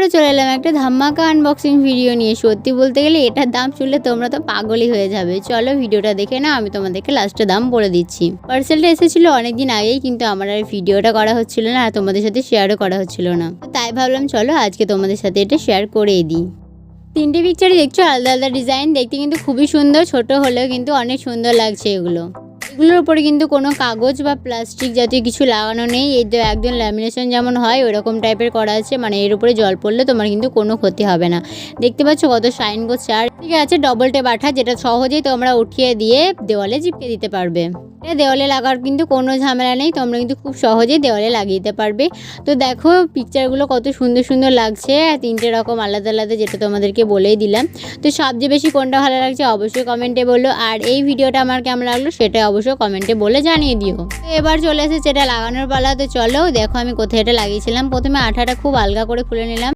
আবারও চলে এলাম একটা ধামাকা আনবক্সিং ভিডিও নিয়ে। সত্যি বলতে গেলে এটার দাম শুনলে তোমরা তো পাগলই হয়ে যাবে। চলো ভিডিওটা দেখে না, আমি তোমাদেরকে লাস্টে দাম বলে দিচ্ছি। পার্সেলটা এসেছিলো অনেকদিন আগেই, কিন্তু আমার আর ভিডিওটা করা হচ্ছিল না আর তোমাদের সাথে শেয়ারও করা হচ্ছিল না। তাই ভাবলাম চলো আজকে তোমাদের সাথে এটা শেয়ার করেই দিই। তিনটে পিকচারই দেখছো আলাদা আলাদা ডিজাইন, দেখতে কিন্তু খুবই সুন্দর, ছোট হলেও কিন্তু অনেক সুন্দর লাগছে। এগুলোর উপরে কিন্তু কোনো কাগজ বা প্লাস্টিক জাতীয় কিছু লাগানো নেই। এই তো একদম ল্যামিনেশন যেমন হয় ওরকম টাইপের করা আছে, মানে এর উপরে জল পড়লে তোমার কিন্তু কোনো ক্ষতি হবে না। দেখতে পাচ্ছ কত শাইন করছে। আর ঠিক আছে ডবল টেপ আঠা, যেটা সহজেই তোমরা উঠিয়ে দিয়ে দেওয়ালে চিপকে দিতে পারবে। দেওয়ালে লাগার কিন্তু কোনো ঝামেলা নেই, তোমরা কিন্তু খুব সহজেই দেওয়ালে লাগিয়ে দিতে পারবে। তো দেখো পিকচারগুলো কত সুন্দর সুন্দর লাগছে, তিনটে রকম আলাদা আলাদা, যেটা তোমাদেরকে বলেই দিলাম। তো সবচেয়ে বেশি কোনটা ভালো লাগছে অবশ্যই কমেন্টে বলো, আর এই ভিডিওটা আমার কেমন লাগলো সেটা অবশ্যই কমেন্টে বলে জানিয়ে দিও। তো এবার চলে এসেছে এটা লাগানোর পালা। তো চলো দেখো আমি কোথায় এটা লাগিয়েছিলাম। প্রথমে আঠাটা খুব আলগা করে খুলে নিলাম।